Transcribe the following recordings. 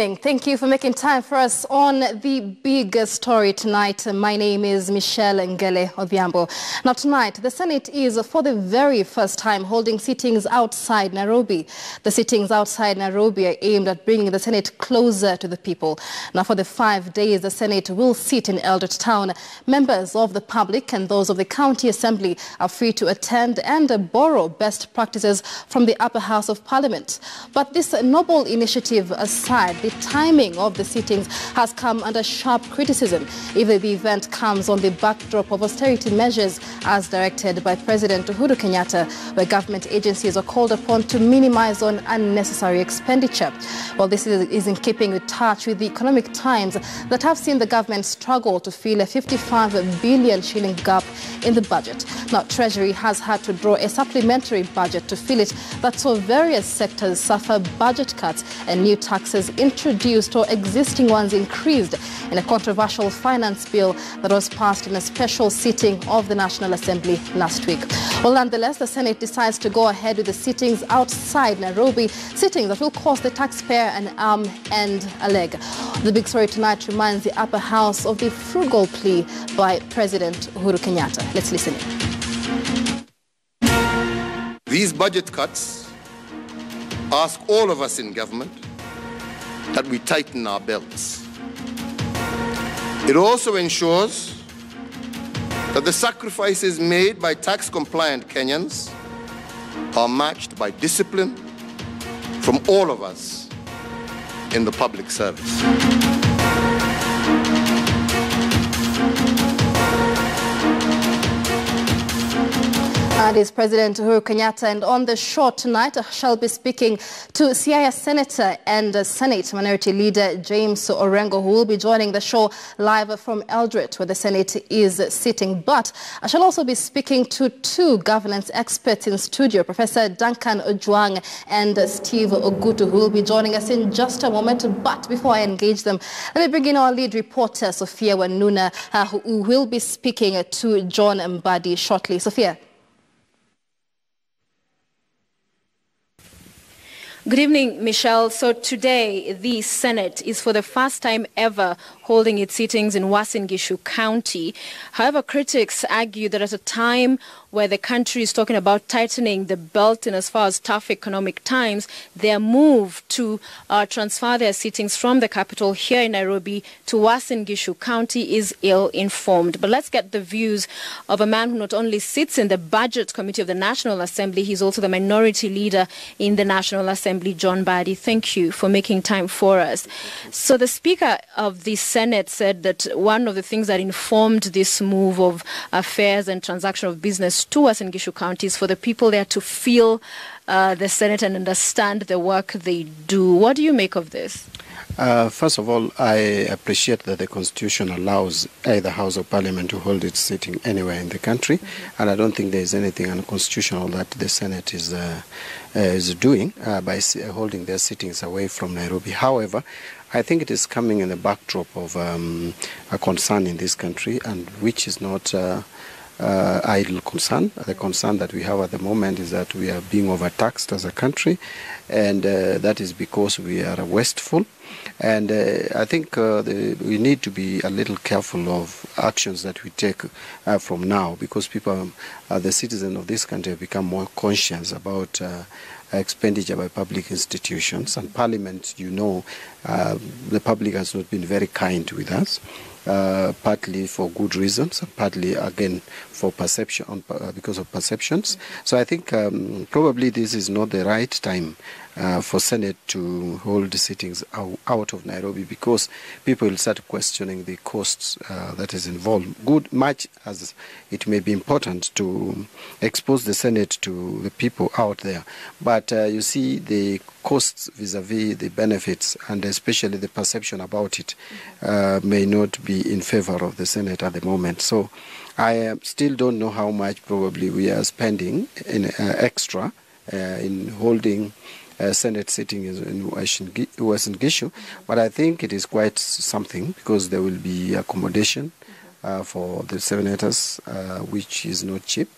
evening. Thank you for making time for us on the big story tonight. My name is Michelle Ngele Odhiambo. Now tonight, the Senate is for the very first time holding sittings outside Nairobi. The sittings outside Nairobi are aimed at bringing the Senate closer to the people. Now for the 5 days, the Senate will sit in Eldoret Town. Members of the public and those of the County Assembly are free to attend and borrow best practices from the upper house of Parliament. But this noble initiative aside, the timing of the sittings has come under sharp criticism, even the event comes on the backdrop of austerity measures as directed by President Uhuru Kenyatta, where government agencies are called upon to minimize on unnecessary expenditure. Well, this is in keeping with touch with the economic times that have seen the government struggle to fill a 55 billion shilling gap in the budget. Now, Treasury has had to draw a supplementary budget to fill it that saw various sectors suffer budget cuts and new taxes introduced or existing ones increased in a controversial finance bill that was passed in a special sitting of the National Assembly last week. Well, nonetheless, the Senate decides to go ahead with the sittings outside Nairobi, sittings that will cost the taxpayer an arm and a leg. The big story tonight reminds the upper house of the frugal plea by President Uhuru Kenyatta. Let's listen in. These budget cuts ask all of us in government that we tighten our belts. It also ensures that the sacrifices made by tax-compliant Kenyans are matched by discipline from all of us in the public service. That is President Uhuru Kenyatta, and on the show tonight I shall be speaking to Siaya Senator and Senate Minority Leader James Orengo, who will be joining the show live from Eldoret, where the Senate is sitting. But I shall also be speaking to two governance experts in studio, Professor Duncan Ojwang and Steve Ogutu, who will be joining us in just a moment. But before I engage them, let me bring in our lead reporter, Sophia Wanuna, who will be speaking to John Mbadi shortly. Sophia. Good evening, Michelle. So today, the Senate is for the first time ever holding its sittings in Uasin Gishu County. However, critics argue that at a time where the country is talking about tightening the belt in as far as tough economic times, their move to transfer their sittings from the capital here in Nairobi to Uasin Gishu County is ill-informed. But let's get the views of a man who not only sits in the Budget Committee of the National Assembly, he's also the Minority Leader in the National Assembly, John Mbadi. Thank you for making time for us. So the Speaker of the Senate said that one of the things that informed this move of affairs and transaction of business to us in Gishu County is for the people there to feel the Senate and understand the work they do. What do you make of this? First of all, I appreciate that the Constitution allows either House of Parliament to hold its sitting anywhere in the country, and I don't think there is anything unconstitutional that the Senate is doing by holding their sittings away from Nairobi. However, I think it is coming in the backdrop of a concern in this country, and which is not idle concern. The concern that we have at the moment is that we are being overtaxed as a country, and that is because we are wasteful. And I think we need to be a little careful of actions that we take from now, because people, the citizens of this country, have become more conscious about expenditure by public institutions. And Parliament, you know, the public has not been very kind with us. Partly for good reasons, and partly again for perception, because of perceptions. So I think probably this is not the right time for Senate to hold sittings out of Nairobi, because people will start questioning the costs that is involved. Good, much as it may be important to expose the Senate to the people out there, but you see the costs vis-a-vis the benefits, and especially the perception about it, may not be in favor of the Senate at the moment. So I still don't know how much probably we are spending in extra in holding Senate sitting in Uasin Gishu, but I think it is quite something, because there will be accommodation, for the senators, which is not cheap.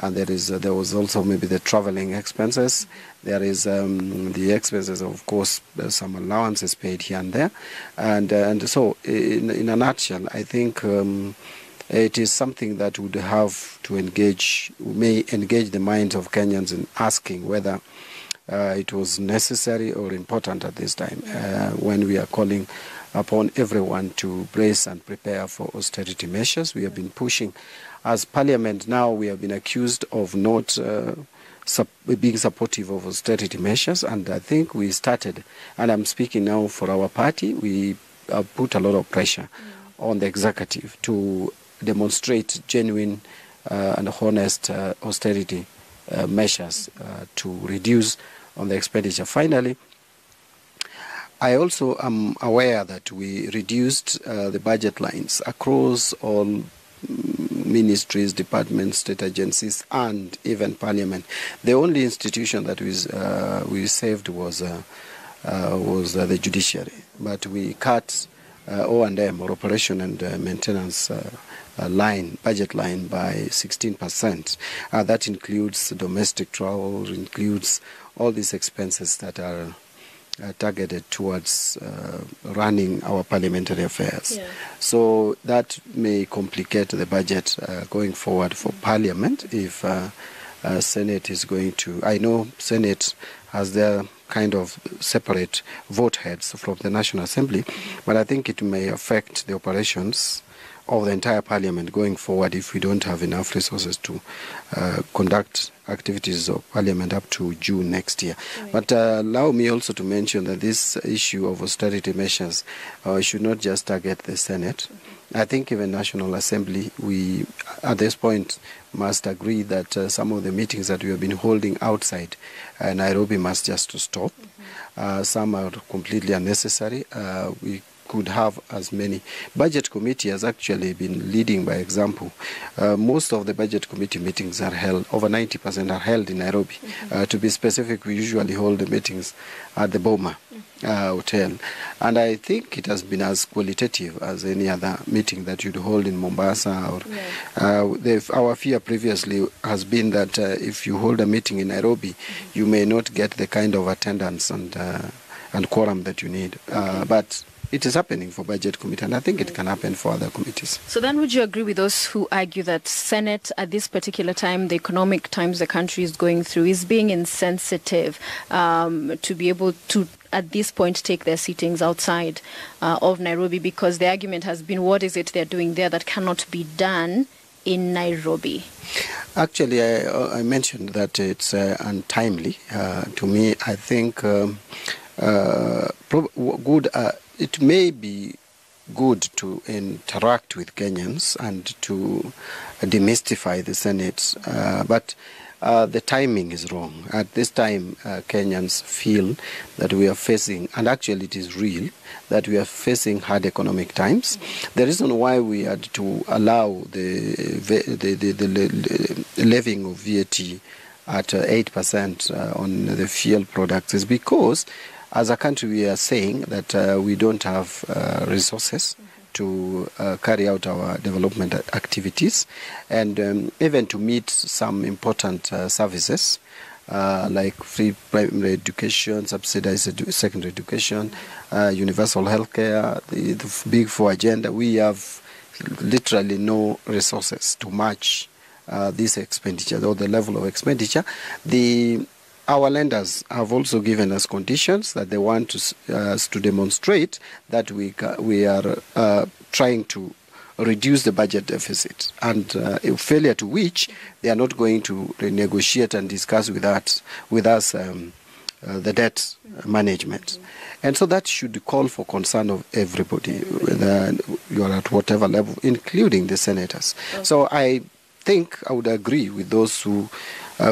And there was also maybe the traveling expenses. There is the expenses, of course, some allowances paid here and there. And so, in a nutshell, I think it is something that would have to may engage the minds of Kenyans in asking whether it was necessary or important at this time when we are calling upon everyone to brace and prepare for austerity measures. We have been pushing. As Parliament now, we have been accused of not being supportive of austerity measures, and I think we started, and I'm speaking now for our party, we have put a lot of pressure on the executive to demonstrate genuine and honest austerity measures to reduce on the expenditure. Finally, I also am aware that we reduced the budget lines across all ministries, departments, state agencies, and even Parliament. The only institution that we saved was the judiciary, but we cut O&M, or operation and maintenance budget line by 16%. That includes domestic travel, includes all these expenses that are targeted towards running our parliamentary affairs. Yeah. So that may complicate the budget going forward for Parliament if Senate is going to... I know Senate has their kind of separate vote heads from the National Assembly, but I think it may affect the operations of the entire Parliament going forward if we don't have enough resources to conduct activities of Parliament up to June next year. Right. But allow me also to mention that this issue of austerity measures should not just target the Senate. I think even National Assembly, we at this point must agree that some of the meetings that we have been holding outside Nairobi must just stop. Some are completely unnecessary. We could have as many. Budget committee has actually been leading by example. Most of the budget committee meetings are held, over 90% are held in Nairobi. To be specific, we usually hold the meetings at the Boma Hotel. And I think it has been as qualitative as any other meeting that you'd hold in Mombasa. Or, our fear previously has been that if you hold a meeting in Nairobi, you may not get the kind of attendance and quorum that you need. But it is happening for budget committee, and I think it can happen for other committees. So then would you agree with those who argue that Senate, at this particular time, the economic times the country is going through, is being insensitive to be able to, at this point, take their sittings outside of Nairobi, because the argument has been, what is it they're doing there that cannot be done in Nairobi? Actually, I mentioned that it's untimely. To me, I think it may be good to interact with Kenyans and to demystify the Senate, but the timing is wrong. At this time, Kenyans feel that we are facing, and actually it is real, that we are facing hard economic times. The reason why we had to allow the levying of VAT at 8% on the fuel products is because as a country, we are saying that we don't have resources to carry out our development activities, and even to meet some important services like free primary education, subsidized secondary education, universal health care, the Big Four agenda. We have literally no resources to match this expenditure or the level of expenditure. Our lenders have also given us conditions that they want us to demonstrate that we are trying to reduce the budget deficit, and a failure to which they are not going to renegotiate and discuss with us the debt management. And so that should call for concern of everybody, whether you are at whatever level, including the senators. So I think I would agree with those who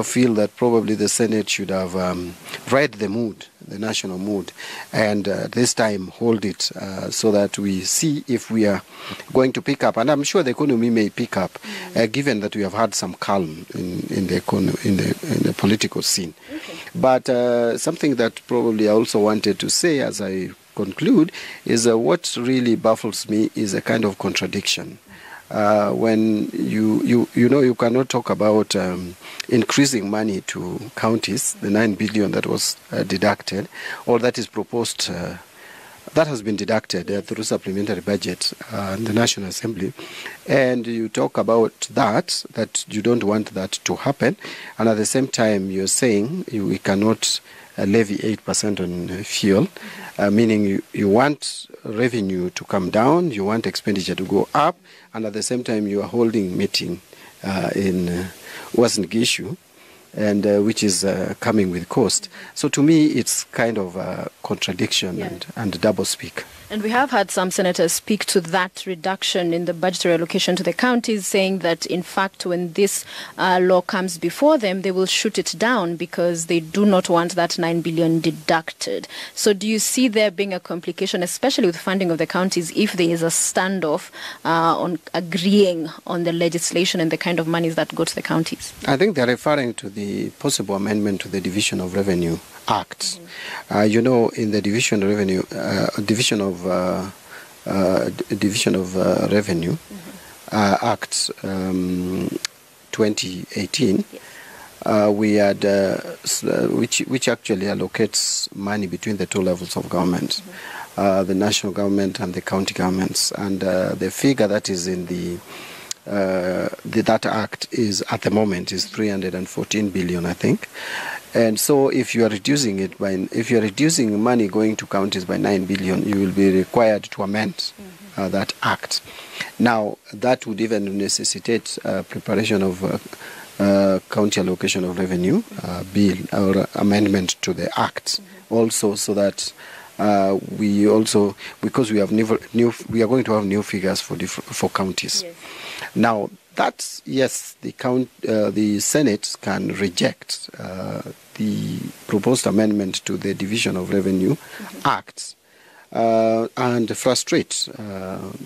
feel that probably the Senate should have read the mood, the national mood, and this time hold it so that we see if we are going to pick up. And I'm sure the economy may pick up, given that we have had some calm in the political scene. Okay. But something that probably I also wanted to say as I conclude is what really baffles me is a kind of contradiction. when you cannot talk about increasing money to counties, the 9 billion that was deducted, or that is proposed, that has been deducted through supplementary budget in the National Assembly, and you talk about that you don't want that to happen, and at the same time you're saying we cannot levy 8% on fuel, meaning you want revenue to come down, you want expenditure to go up, and at the same time you are holding meeting in Uasin Gishu, and which is coming with cost. So to me, it's kind of a contradiction and double speak. And we have had some senators speak to that reduction in the budgetary allocation to the counties, saying that, in fact, when this law comes before them, they will shoot it down because they do not want that 9 billion deducted. So do you see there being a complication, especially with funding of the counties, if there is a standoff on agreeing on the legislation and the kind of monies that go to the counties? I think they're referring to the possible amendment to the Division of Revenue Act. You know, in the Division of Revenue, Revenue Act 2018, we had which actually allocates money between the two levels of government, the national government and the county governments, and the figure that is in that act is at the moment is 314 billion, I think. And so if you are reducing money going to counties by 9 billion, you will be required to amend that act. Now, that would even necessitate preparation of county allocation of revenue bill or amendment to the act, also, so that we also, because we are going to have new figures for counties. Yes. Now, that's, yes, the Senate can reject the proposed amendment to the Division of Revenue Act and frustrate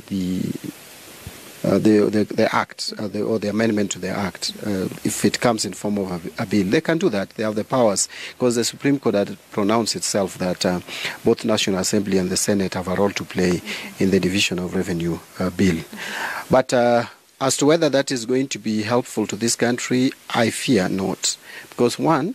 the act or the amendment to the act if it comes in form of a bill. They can do that. They have the powers, because the Supreme Court had pronounced itself that both National Assembly and the Senate have a role to play in the Division of Revenue bill. But as to whether that is going to be helpful to this country, I fear not, because one,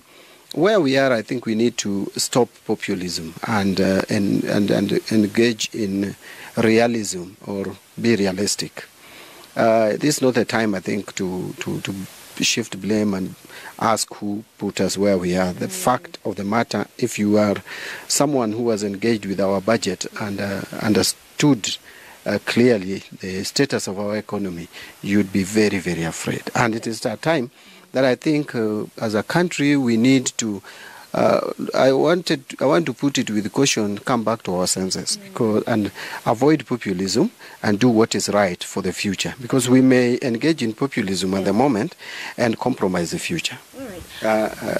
where we are, I think we need to stop populism and engage in realism, or be realistic. This is not the time, I think, to shift blame and ask who put us where we are. The fact of the matter, if you are someone who was engaged with our budget and understood clearly the status of our economy, you'd be very, very afraid. And it is a time that I think as a country we need to, I want to put it with caution, come back to our senses, and avoid populism and do what is right for the future, because we may engage in populism at the moment and compromise the future.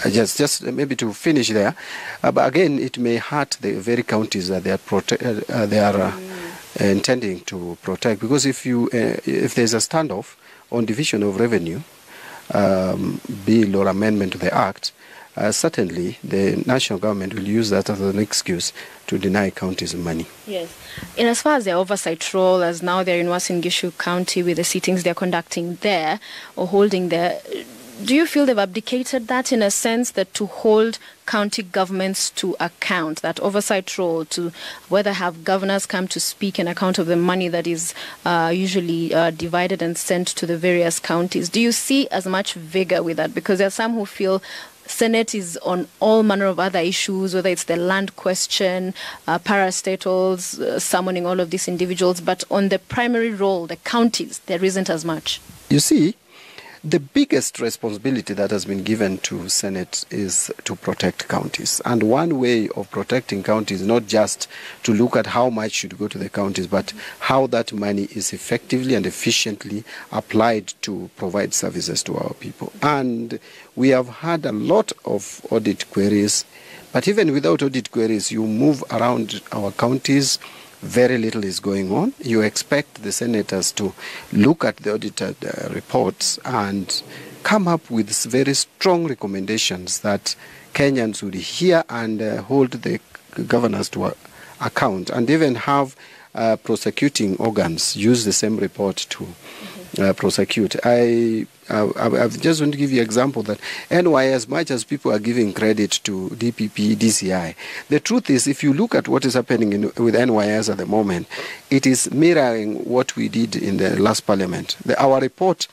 Just maybe to finish there, but again, it may hurt the very counties that they are intending to protect, because if there's a standoff on Division of Revenue bill or amendment to the Act, certainly the national government will use that as an excuse to deny counties money. Yes. In as far as their oversight role, as now they're in Uasin Gishu County with the sittings they're conducting there or holding there, do you feel they've abdicated that, in a sense, that to hold county governments to account, that oversight role, to whether have governors come to speak in account of the money that is usually divided and sent to the various counties? Do you see as much vigor with that? Because there are some who feel Senate is on all manner of other issues, whether it's the land question, parastatals, summoning all of these individuals, but on the primary role, the counties, there isn't as much. You see, the biggest responsibility that has been given to Senate is to protect counties. And one way of protecting counties is not just to look at how much should go to the counties, but how that money is effectively and efficiently applied to provide services to our people. And we have had a lot of audit queries, but even without audit queries, you move around our counties, very little is going on. You expect the senators to look at the audited reports and come up with very strong recommendations that Kenyans would hear and hold the governors to account, and even have prosecuting organs use the same report to prosecute. I just want to give you an example that NYS, as much as people are giving credit to DPP, DCI, the truth is, if you look at what is happening with NYS at the moment, it is mirroring what we did in the last parliament. Our report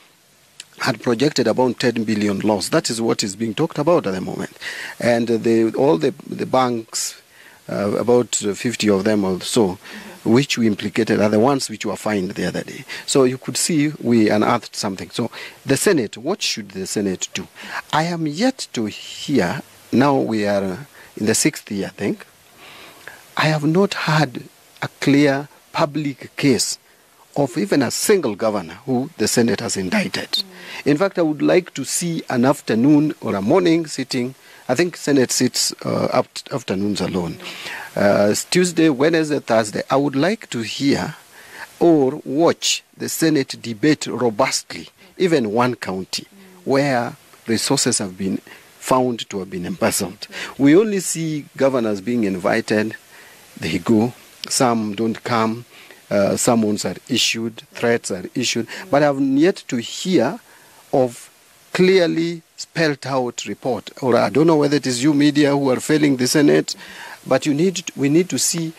had projected about 10 billion loss. That is what is being talked about at the moment. And all the banks, about 50 of them or so, which we implicated, are the ones which were fined the other day. So you could see we unearthed something. So the Senate, what should the Senate do? I am yet to hear, now we are in the 6th year, I think, I have not had a clear public case of even a single governor who the Senate has indicted. In fact, I would like to see an afternoon or a morning sitting. I think Senate sits afternoons alone. Tuesday, Wednesday, Thursday. I would like to hear or watch the Senate debate robustly, even one county, where resources have been found to have been embezzled. We only see governors being invited. They go. Some don't come. Summons are issued. Threats are issued. But I've yet to hear of clearly spelled out report, or I don't know whether it is you media who are failing the Senate, but we need to see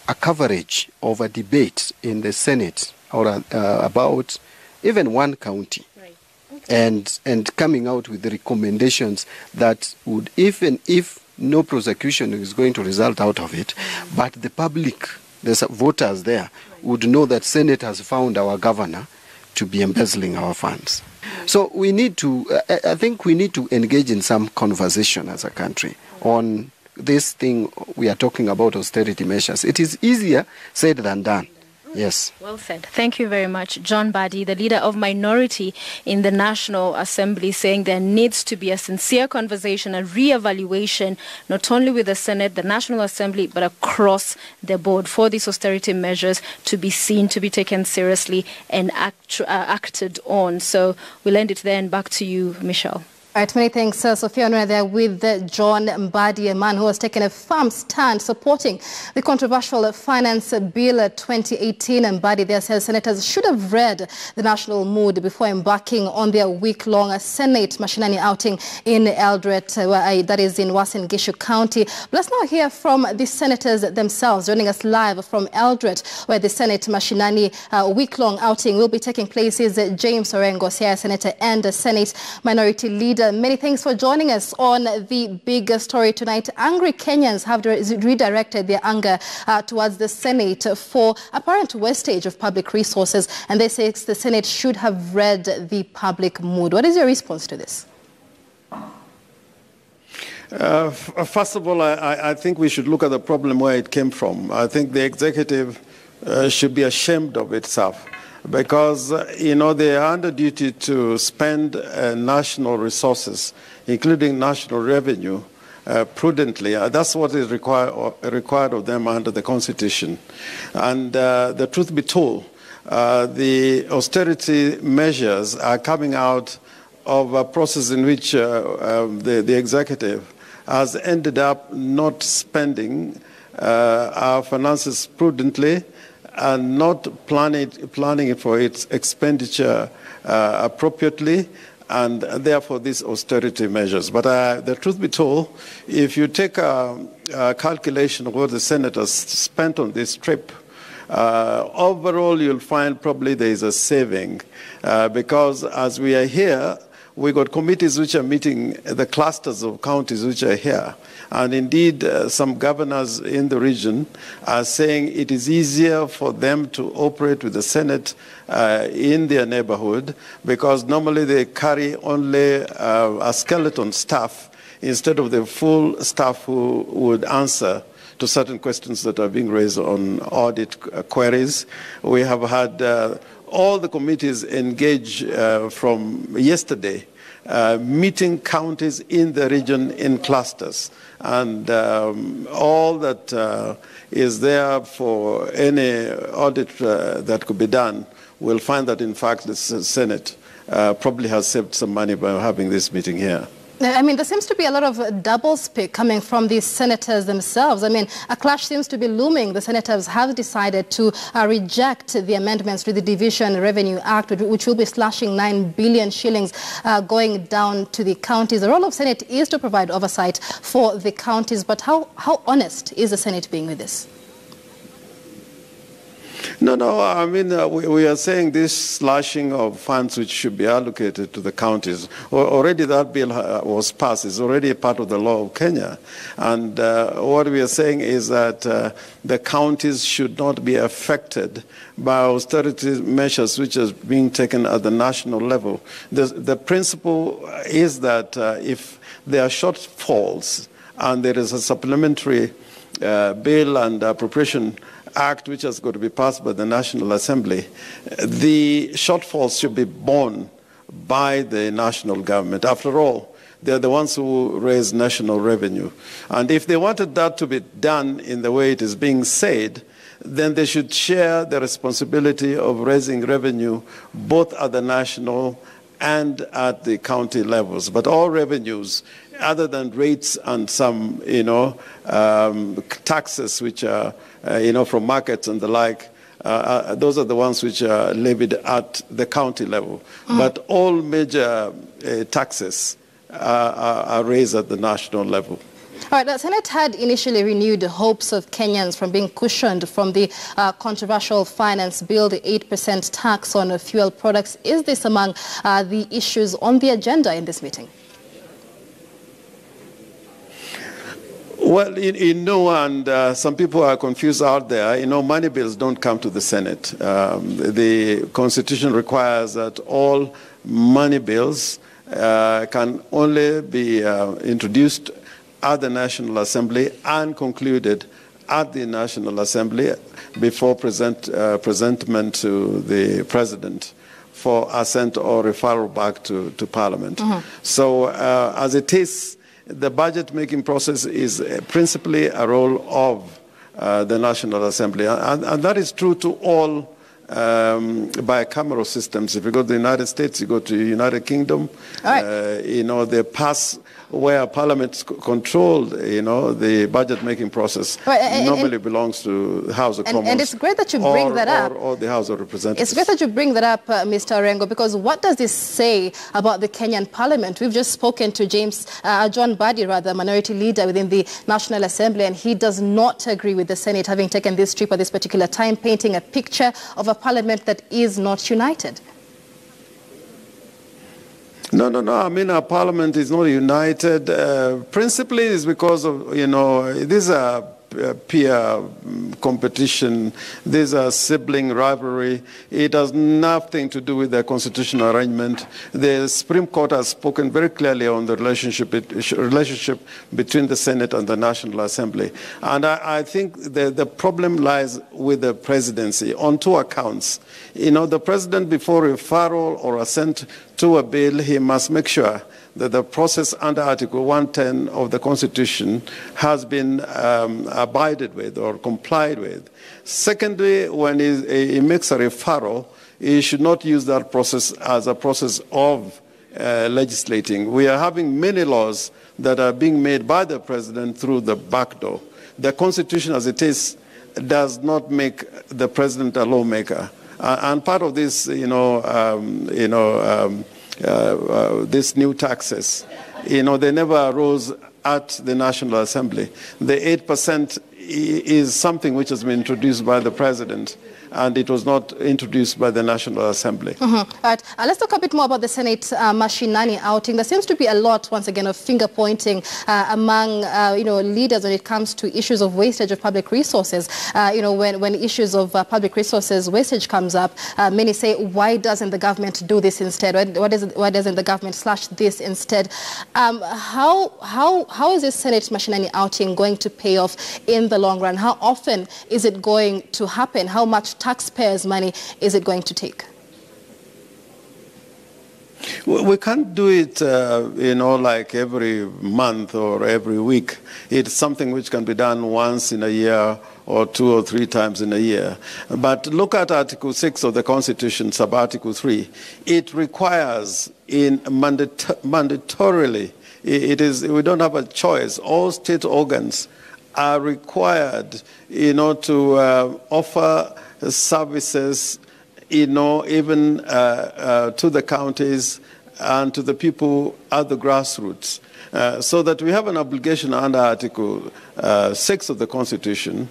a coverage of a debate in the Senate or about even one county, right. Okay. and coming out with the recommendations that would, even if no prosecution is going to result out of it, but the public, the voters there, would know that Senate has found our governor to be embezzling our funds. So we need to, I think we need to engage in some conversation as a country on this thing we are talking about, austerity measures. It is easier said than done. Yes. Well said. Thank you very much. John Mbadi, the leader of minority in the National Assembly, saying there needs to be a sincere conversation and re-evaluation, not only with the Senate, the National Assembly, but across the board for these austerity measures to be seen, to be taken seriously and acted on. So we'll end it there and back to you, Michelle. All right, many thanks, Sophia. We're there with John Mbadi, a man who has taken a firm stand supporting the controversial Finance Bill 2018. Mbadi there says senators should have read the national mood before embarking on their week-long Senate Mashinani outing in Eldoret, that is in Uasin Gishu County. Let's now hear from the senators themselves. Joining us live from Eldoret, where the Senate Mashinani week-long outing will be taking place, is James Orengo, Sierra Senator and Senate Minority Leader. Many thanks for joining us on the big story tonight. Angry Kenyans have redirected their anger towards the Senate for apparent wastage of public resources, and they say the Senate should have read the public mood. What is your response to this? First of all, I think we should look at the problem where it came from. I think the executive should be ashamed of itself, because, you know, they are under duty to spend national resources, including national revenue, prudently. That's what is required of them under the Constitution. And the truth be told, the austerity measures are coming out of a process in which the executive has ended up not spending our finances prudently, and not planning for its expenditure appropriately, and therefore these austerity measures. But the truth be told, if you take a calculation of what the senators spent on this trip, overall you'll find probably there is a saving, because as we are here, we got committees which are meeting the clusters of counties which are here. And indeed, some governors in the region are saying it is easier for them to operate with the Senate in their neighborhood, because normally they carry only a skeleton staff instead of the full staff who would answer to certain questions that are being raised on audit queries. We have had all the committees engage from yesterday, meeting counties in the region in clusters. And all that is there for any audit that could be done, we'll find that, in fact, the Senate probably has saved some money by having this meeting here. I mean, there seems to be a lot of doublespeak coming from these senators themselves. I mean, a clash seems to be looming. The senators have decided to reject the amendments to the Division Revenue Act, which will be slashing 9 billion shillings going down to the counties. The role of Senate is to provide oversight for the counties. But how honest is the Senate being with this? No, I mean, we are saying this slashing of funds which should be allocated to the counties. Already that bill was passed. It's already a part of the law of Kenya. And what we are saying is that the counties should not be affected by austerity measures which are being taken at the national level. The principle is that if there are shortfalls and there is a supplementary bill and appropriation act which has got to be passed by the National Assembly, the shortfalls should be borne by the national government. After all, they're the ones who raise national revenue. And if they wanted that to be done in the way it is being said, then they should share the responsibility of raising revenue both at the national and at the county levels. But all revenues, other than rates and some, taxes which are, from markets and the like, those are the ones which are levied at the county level. But all major taxes are raised at the national level. All right, the Senate had initially renewed the hopes of Kenyans from being cushioned from the controversial finance bill, the 8% tax on fuel products. Is this among the issues on the agenda in this meeting? Well, and some people are confused out there. Money bills don't come to the Senate. The Constitution requires that all money bills can only be introduced at the National Assembly and concluded at the National Assembly before presentment to the President for assent or referral back to Parliament. So as it is, the budget-making process is principally a role of the National Assembly. And that is true to all bicameral systems. If you go to the United States, you go to the United Kingdom, they pass where Parliament controlled, the budget-making process normally belongs to the House of Commons. And it's great that you bring that up. Or the House of Representatives. It's great that you bring that up, Mr. Orengo, because what does this say about the Kenyan Parliament? We've just spoken to John Badi, minority leader within the National Assembly, and he does not agree with the Senate having taken this trip at this particular time, painting a picture of a Parliament that is not united. No. I mean, our Parliament is not united. Principally, it's because of, these are peer competition. These are sibling rivalry. It has nothing to do with the constitutional arrangement. The Supreme Court has spoken very clearly on the relationship between the Senate and the National Assembly. And I think the problem lies with the presidency on two accounts. The president, before referral or assent to a bill, he must make sure that the process under Article 110 of the Constitution has been abided with or complied with. Secondly, when he makes a referral, he should not use that process as a process of legislating. We are having many laws that are being made by the president through the back door. The Constitution as it is does not make the president a lawmaker. And part of this, these new taxes, they never arose at the National Assembly. The 8% is something which has been introduced by the President, and it was not introduced by the National Assembly. All right. Let's talk a bit more about the Senate mashinani outing. There seems to be a lot, once again, of finger-pointing among, leaders when it comes to issues of wastage of public resources. When issues of public resources wastage comes up, many say, why doesn't the government do this instead? Why doesn't the government slash this instead? How is this Senate mashinani outing going to pay off in the long run? How often is it going to happen? How much taxpayers' money is it going to take? We can't do it, like every month or every week. It's something which can be done once in a year or 2 or 3 times in a year. But look at Article 6 of the Constitution, sub-Article 3. It requires mandatorily we don't have a choice. All state organs are required, to offer services, even to the counties and to the people at the grassroots. So that we have an obligation under Article 6 of the Constitution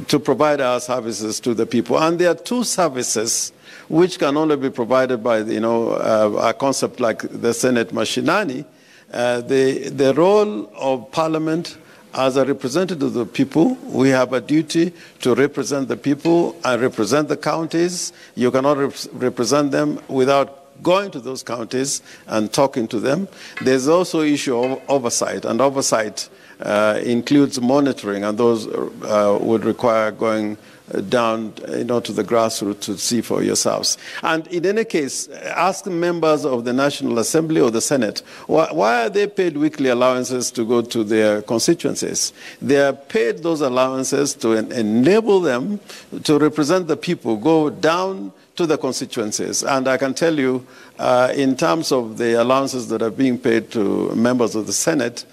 to provide our services to the people. And there are two services which can only be provided by, a concept like the Senate Mashinani. The role of Parliament as a representative of the people, we have a duty to represent the people and represent the counties. You cannot represent them without going to those counties and talking to them. There's also issue of oversight, and oversight includes monitoring, and those would require going down to the grassroots to see for yourselves. And in any case, ask members of the National Assembly or the Senate, why are they paid weekly allowances to go to their constituencies? They are paid those allowances to enable them to represent the people, go down to the constituencies. And I can tell you, in terms of the allowances that are being paid to members of the Senate,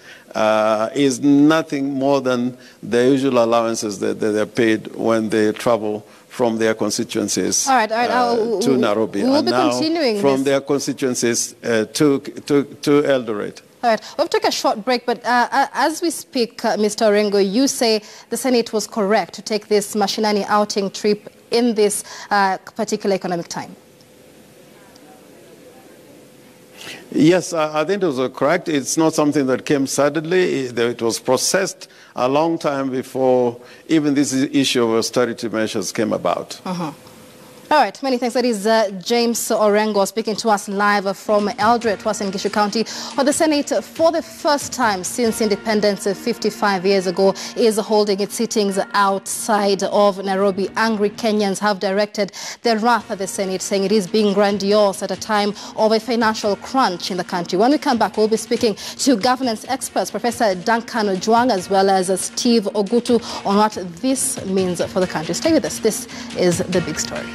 is nothing more than the usual allowances that they're paid when they travel from their constituencies to Nairobi, we'll and be now continuing from this. their constituencies to Eldoret. All right, we'll take a short break, but as we speak, Mr. Orengo, you say the Senate was correct to take this Mashinani outing trip in this particular economic time. Yes, I think it was correct. It's not something that came suddenly. It was processed a long time before even this issue of austerity measures came about. All right, many thanks. That is James Orengo speaking to us live from Eldoret, Uasin Gishu County. Well, the Senate, for the first time since independence 55 years ago, is holding its sittings outside of Nairobi. Angry Kenyans have directed their wrath at the Senate, saying it is being grandiose at a time of a financial crunch in the country. When we come back, we'll be speaking to governance experts, Professor Duncan Ojwang, as well as Steve Ogutu, on what this means for the country. Stay with us. This is The Big Story.